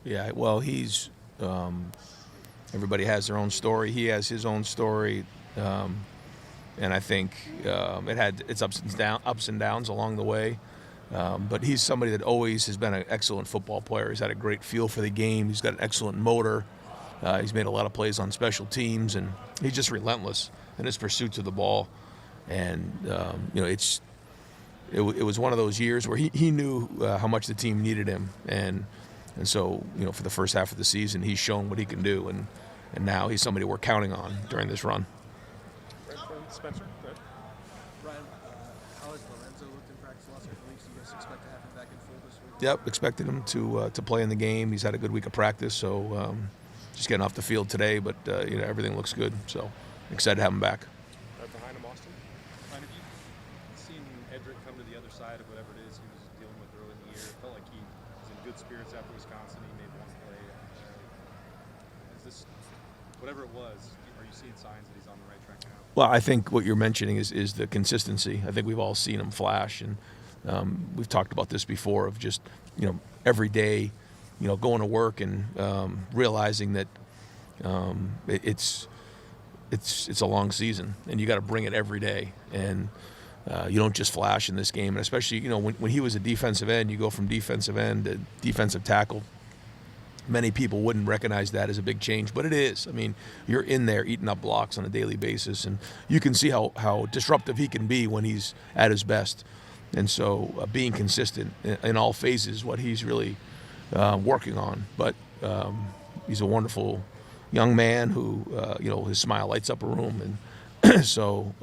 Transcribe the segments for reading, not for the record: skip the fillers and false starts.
Yeah, well, everybody has their own story. He has his own story, um, and I think it had its ups and downs along the way. But he's somebody that always has been an excellent football player. He's had a great feel for the game. He's got an excellent motor. He's made a lot of plays on special teams, and he's just relentless in his pursuit to the ball. And it was one of those years where he knew how much the team needed him, and so for the first half of the season he's shown what he can do, and now he's somebody we're counting on during this run. Spencer, go ahead. Ryan, how has Lorenzo looked in practice the last couple of weeks? Do you guys expect to have him back in full this week? Yep, expected him to play in the game. He's had a good week of practice, so just getting off the field today, but everything looks good. So excited to have him back. Right behind him, Austin. Ryan, have you seen Edric come to the other side of whatever it is he was dealing with early in the year? It felt like he was in good spirits after Wisconsin. He made one play. Is this, whatever it was, are you seeing signs that he's on the right track now? Well, I think what you're mentioning is the consistency. I think we've all seen him flash, and we've talked about this before of just every day, going to work and realizing that it's a long season, and you got to bring it every day, and you don't just flash in this game. And especially when he was a defensive end, you go from defensive end to defensive tackle. Many people wouldn't recognize that as a big change, but it is. I mean, you're in there eating up blocks on a daily basis, and you can see how disruptive he can be when he's at his best. And so being consistent in all phases is what he's really working on. But he's a wonderful young man who, his smile lights up a room. And so,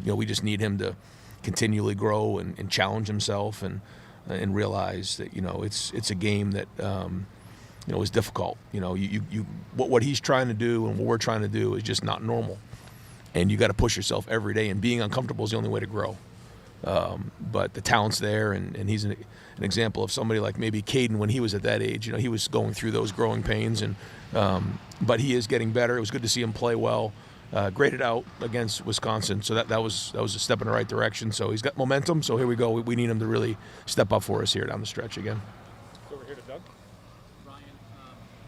we just need him to continually grow and challenge himself and realize that, it's a game that, is difficult. What he's trying to do and what we're trying to do is just not normal. And you got to push yourself every day, and being uncomfortable is the only way to grow. But the talent's there, and he's an example of somebody like maybe Caden when he was at that age. He was going through those growing pains, and but he is getting better. It was good to see him play well. Graded out against Wisconsin, so that was a step in the right direction. So he's got momentum. So here we go. We need him to really step up for us here down the stretch again. Over here to Doug. Ryan,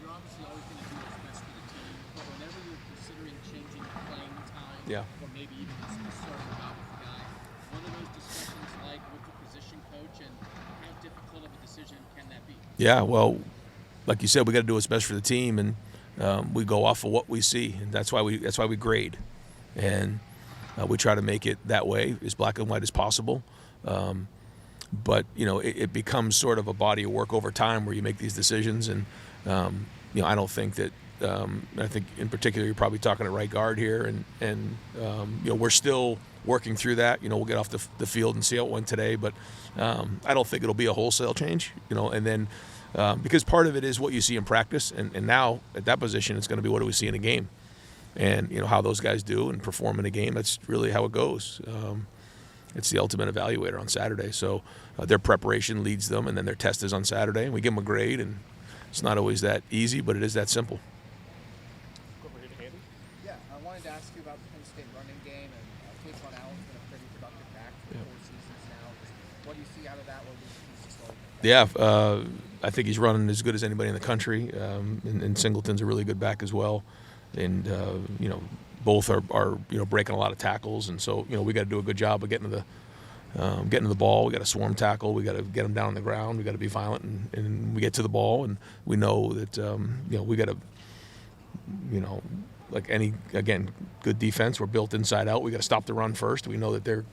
you're obviously always going to do what's best for the team, but whenever you're considering changing the playing time, Yeah. or maybe even just starting out with the guy, what are those discussions like with the position coach, and how difficult of a decision can that be? Yeah, well, like you said, we got to do what's best for the team, and we go off of what we see, and that's why we grade, and we try to make it that way, as black and white as possible. But it becomes sort of a body of work over time where you make these decisions, and I don't think that. I think in particular you're probably talking to right guard here, and we're still working through that. We'll get off the field and see how it went today, but I don't think it'll be a wholesale change. And then because part of it is what you see in practice, and now at that position it's going to be what do we see in a game, and how those guys do and perform in a game. That's really how it goes. It's the ultimate evaluator on Saturday. So their preparation leads them, and then their test is on Saturday, and we give them a grade. And it's not always that easy, but it is that simple. Go over here to Andy. Yeah, I wanted to ask you about the Penn State running game, and Taysom Allen's been a pretty productive back for 4 seasons now. What do you see out of that? What do you see? Yeah, I think he's running as good as anybody in the country, and Singleton's a really good back as well. And both are breaking a lot of tackles, and so we got to do a good job of getting to the ball. We got to swarm tackle. We got to get them down on the ground. We got to be violent, and we get to the ball, and we know that we got to like any good defense. We're built inside out. We got to stop the run first. We know that they're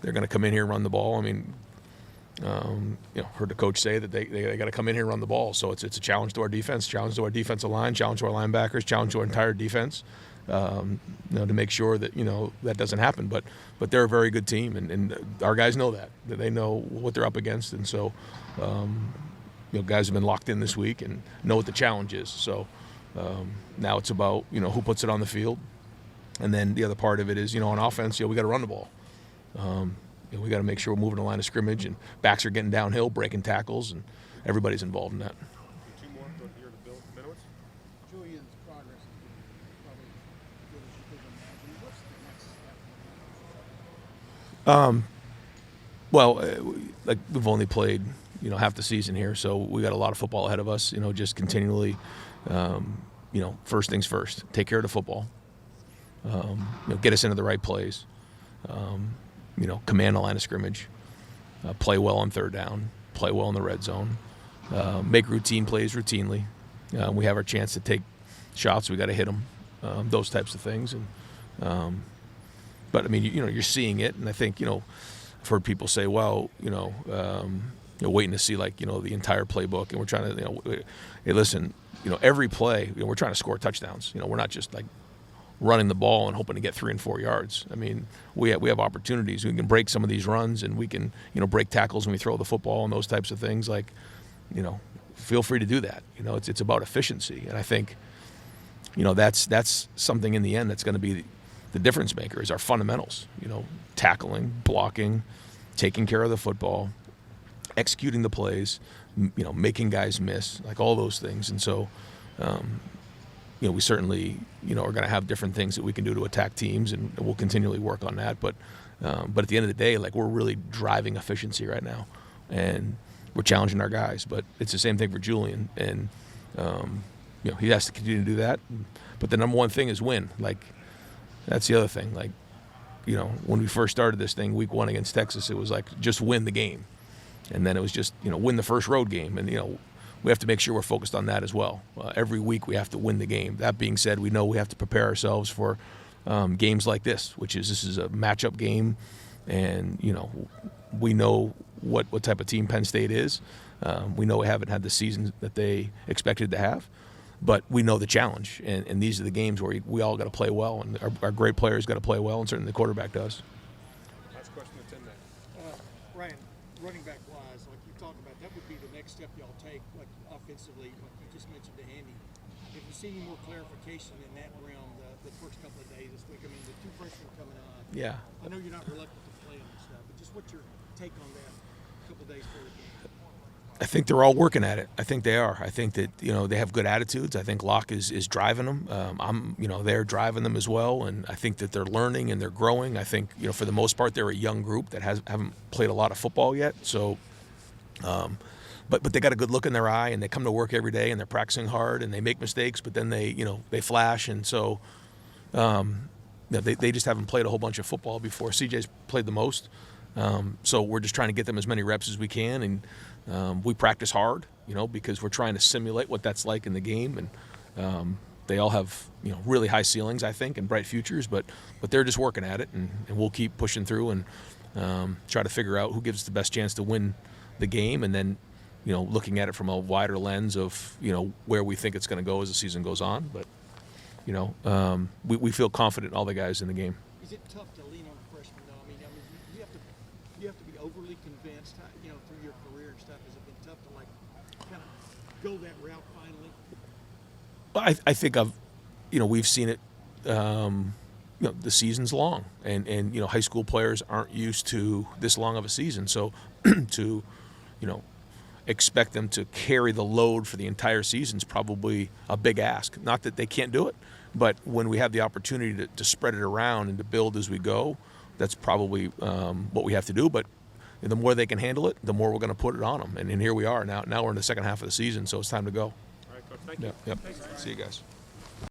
going to come in here and run the ball. I mean, heard the coach say that they got to come in here and run the ball. So it's a challenge to our defense, challenge to our defensive line, challenge to our linebackers, challenge to our entire defense. To make sure that that doesn't happen. But they're a very good team, and our guys know that they know what they're up against, and so guys have been locked in this week and know what the challenge is. So now it's about who puts it on the field, and then the other part of it is on offense we got to run the ball. We got to make sure we're moving the line of scrimmage, and backs are getting downhill, breaking tackles, and everybody's involved in that. Two more. Go here to Bill Minowitz. Julian's progress has been probably as good as you could imagine. What's the next step? Well, like we've only played half the season here, so we got a lot of football ahead of us. Just continually, first things first, take care of the football. Get us into the right plays. Command the line of scrimmage. Play well on third down. Play well in the red zone. Make routine plays routinely. We have our chance to take shots. We got to hit them. Those types of things. But I mean, you're seeing it, and I think I've heard people say, well, waiting to see the entire playbook, and we're trying to hey, listen, every play, we're trying to score touchdowns. We're not just running the ball and hoping to get 3 and 4 yards. I mean, we have opportunities. We can break some of these runs, and we can break tackles when we throw the football and those types of things. Feel free to do that. It's about efficiency, and I think that's something in the end that's going to be the difference maker is our fundamentals. Tackling, blocking, taking care of the football, executing the plays, making guys miss, all those things. And so, we certainly, are going to have different things that we can do to attack teams, and we'll continually work on that. But at the end of the day, we're really driving efficiency right now, and we're challenging our guys. But it's the same thing for Julian, and he has to continue to do that. But the number one thing is win. That's the other thing. When we first started this thing, week 1 against Texas, it was just win the game, and then it was just win the first road game, and we have to make sure we're focused on that as well. Every week we have to win the game. That being said, we know we have to prepare ourselves for games like this is a matchup game, and we know what type of team Penn State is. We know we haven't had the season that they expected to have, but we know the challenge, and these are the games where we all got to play well, and our great players got to play well, and certainly the quarterback does. Last question to Tim then. Ryan, running back wise, you talked about, that would be the next step y'all take, offensively, you just mentioned to Andy. If you see any more clarification in that realm the first couple of days this week, I mean, the 2 freshmen coming on. Yeah. I know you're not reluctant to play them and stuff, but just what's your take on that a couple of days before the game? I think they're all working at it. I think they are. I think that they have good attitudes. I think Locke is driving them. They're driving them as well, and I think that they're learning and they're growing. I think for the most part they're a young group that haven't played a lot of football yet. So, but they got a good look in their eye, and they come to work every day, and they're practicing hard, and they make mistakes, but then they flash, and so they just haven't played a whole bunch of football before. CJ's played the most, so we're just trying to get them as many reps as we can, and we practice hard, because we're trying to simulate what that's like in the game, and they all have really high ceilings, I think, and bright futures, but they're just working at it, and we'll keep pushing through and try to figure out who gives us the best chance to win the game, and then looking at it from a wider lens of where we think it's going to go as the season goes on. But we feel confident in all the guys in the game. Is it tough to lean on the freshmen, though? I mean, you have to be overly convinced, through your career and stuff. Has it been tough to kind of go that route finally? Well, I think we've seen it. The season's long, and high school players aren't used to this long of a season, so to expect them to carry the load for the entire season is probably a big ask. Not that they can't do it, but when we have the opportunity to spread it around and to build as we go, that's probably what we have to do. But the more they can handle it, the more we're going to put it on them. And here we are now. Now we're in the second half of the season, so it's time to go. All right, Coach. Thank you. Yep. See you guys.